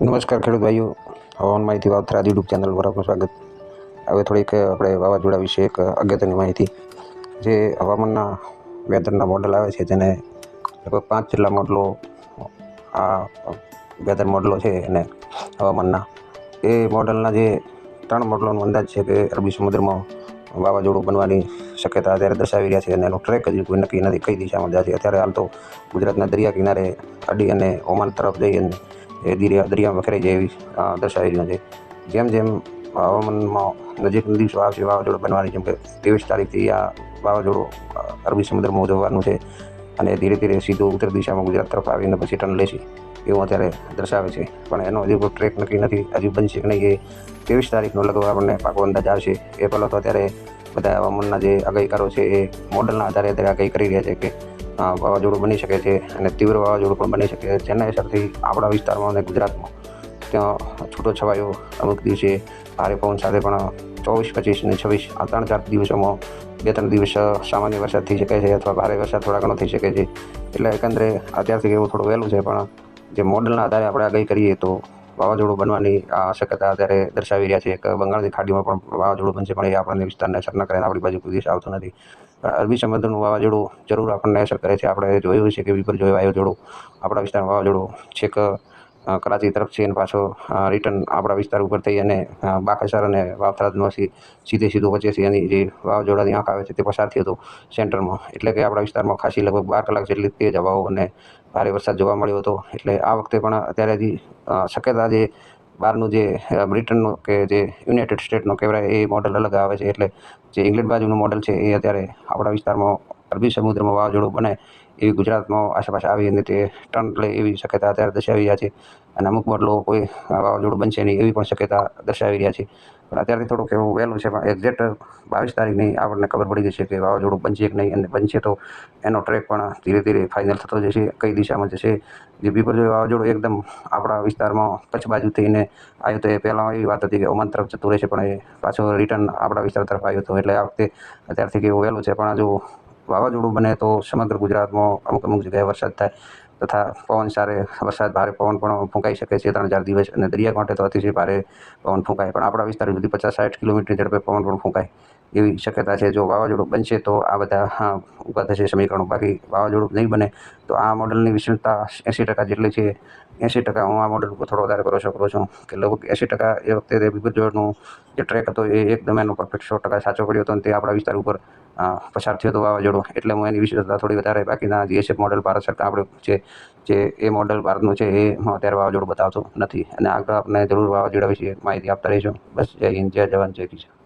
નમસ્કાર ખેડૂત ભાઈઓ, હવામાન માહિતી વાવથરા યુટ્યુબ ચેનલ પર આપનું સ્વાગત. હવે થોડીક આપણે વાવાઝોડા વિશે એક અગત્યની માહિતી. જે હવામાનના વેધરના મોડલ આવે છે તેને લગભગ 5 જેટલા મોડલો આ વેધર મોડલો છે અને હવામાનના એ મોડલના જે 3 મોડલોનો અંદાજ છે કે અરબી સમુદ્રમાં વાવાઝોડું બનવાની શક્યતા અત્યારે દર્શાવી રહ્યા છે અને એનો ટ્રેક હજી કોઈ નક્કી નથી કઈ દિશામાં જશે. અત્યારે હાલ તો ગુજરાતના દરિયા કિનારે અડી અને ઓમાન તરફ જઈ અને એ દરિયામાં વખેરાઈ જાય એવી દર્શાવી રહ્યું છે. જેમ જેમ હવામાનમાં નજીકના દિવસો આવશે વાવાઝોડું બનવાની, જેમ કે 23 તારીખથી આ વાવાઝોડું અરબી સમુદ્રમાં ઉજવવાનું છે અને ધીરે ધીરે સીધું ઉત્તર દિશામાં ગુજરાત તરફ આવીને પછી ટર્ન લેશે એવું અત્યારે દર્શાવે છે. પણ એનો હજી કોઈ ટ્રેક નક્કી નથી, હજી બનશે કે નહીં એ 23 તારીખનો લગભગ આપણને પાકો અંદાજ આવશે. એ પહેલાં તો અત્યારે બધા હવામાનના જે આગાહીકારો છે એ મોડલના આધારે અત્યારે આગાહી કરી રહ્યા છે કે વાવાઝોડું બની શકે છે અને તીવ્ર વાવાઝોડું પણ બની શકે છે. જેના અસરથી આપણા વિસ્તારમાં અને ગુજરાતમાં ત્યાં છૂટો છવાયો અમુક દિવસે ભારે પવન સાથે પણ 24, 25 અને 26 આ 3-4 દિવસોમાં 2-3 દિવસ સામાન્ય વરસાદ થઈ શકે છે અથવા ભારે વરસાદ થોડા ઘણો થઈ શકે છે. એટલે એકંદરે અત્યારથી એવું થોડું વહેલું છે, પણ જે મોડલના આધારે આપણે આગાહી કરીએ તો વાવાઝોડું બનવાની શક્યતા અત્યારે દર્શાવી રહ્યા છે. એક બંગાળની ખાડીમાં પણ વાવાઝોડું બનશે, પણ એ આપણને વિસ્તારને અસર ન કરે, આપણી બાજુ કોઈ દિવસ આવતો નથી. પણ અરબી સમુદ્રનું વાવાઝોડું જરૂર આપણને અસર કરે છે. આપણે જોયું છે કે વિપર્યય વાવાઝોડું આપણા વિસ્તારમાં વાવાઝોડું છેક કરાચી તરફ છે અને પાછો રિટર્ન આપણા વિસ્તાર ઉપર થઈ અને બાકસર અને વાવથરામાંથી સીધું વચ્ચેથી એની જે વાવાઝોડાની આંખ આવે છે તે પસાર થયો હતો સેન્ટરમાં. એટલે કે આપણા વિસ્તારમાં ખાસી લગભગ 12 કલાક જેટલી તેજ હવાઓ અને ભારે વરસાદ જોવા મળ્યો હતો. એટલે આ વખતે પણ અત્યારે હજી શક્યતા જે બહારનું જે બ્રિટનનું કે જે યુનાઇટેડ સ્ટેટનો કહેવાય એ મોડલ અલગ આવે છે. એટલે જે ઇંગ્લેન્ડ બાજુનું મોડલ છે એ અત્યારે આપણા વિસ્તારમાં અરબી સમુદ્રમાં વાવાઝોડું બને એવી ગુજરાતમાં આસપાસ આવી અને તે ટર્ન લે એવી શક્યતા અત્યારે દર્શાવી રહ્યા છે. અને અમુક મોડલો કોઈ વાવાઝોડું બનશે નહીં એવી પણ શક્યતા દર્શાવી રહ્યા છે. પણ અત્યારથી થોડુંક એવું વહેલું છે, પણ એક્ઝેક્ટ 22 તારીખની આપણને ખબર પડી જશે કે વાવાઝોડું બનશે કે નહીં, અને બનશે તો એનો ટ્રેક પણ ધીરે ધીરે ફાઇનલ થતો જશે, કઈ દિશામાં જશે. જે વિપર્યય વાવાઝોડું એકદમ આપણા વિસ્તારમાં કચ્છ બાજુ થઈને આવ્યું તો એ પહેલાં એવી વાત હતી કે ઓમાન તરફ જતું રહેશે, પણ એ પાછો રિટર્ન આપણા વિસ્તાર તરફ આવ્યો હતો. એટલે આ વખતે અત્યારથી એવું વહેલું છે, પણ જો વાવાઝોડું બને તો સમગ્ર ગુજરાતમાં અમુક જગ્યાએ વરસાદ થાય તથા પવન સાથે વરસાદ, ભારે પવન પણ ફૂંકાઈ શકે છે 3-4 દિવસ. અને દરિયાકાંઠે તો અતિશય ભારે પવન ફૂંકાય, પણ આપણા વિસ્તાર સુધી 50-60 કિલોમીટર ઝડપે પવન પણ ફૂંકાય એવી શક્યતા છે. જો વાવાઝોડું બનશે તો આ બધા ઊભા થશે સમીકરણો. બાકી વાવાઝોડું નહીં બને તો આ મોડલની વિશેષતા 80% જેટલી છે. 80% હું આ મોડલ ઉપર થોડો વધારે ભરોસો કરું છું કે લગભગ 80% એ વખતે વિપર્યયનો જે ટ્રેક હતો એ એકદમ એનો પરફેક્ટ 100% સાચો પડ્યો હતો અને તે આપણા વિસ્તાર ઉપર પસાર થયો હતો વાવાઝોડું. એટલે હું એની વિશેષતા થોડી વધારે, બાકીના જીએસએફ મોડલ ભારત સરકાર આપણે છે જે એ મોડલ ભારતનું છે એમાં અત્યારે વાવાઝોડું બતાવતું નથી. અને આગળ આપણે જરૂર વાવાઝોડા વિશે માહિતી આપતા રહીશું. બસ જય હિન્દ, જય જવાન, જય કિસાન.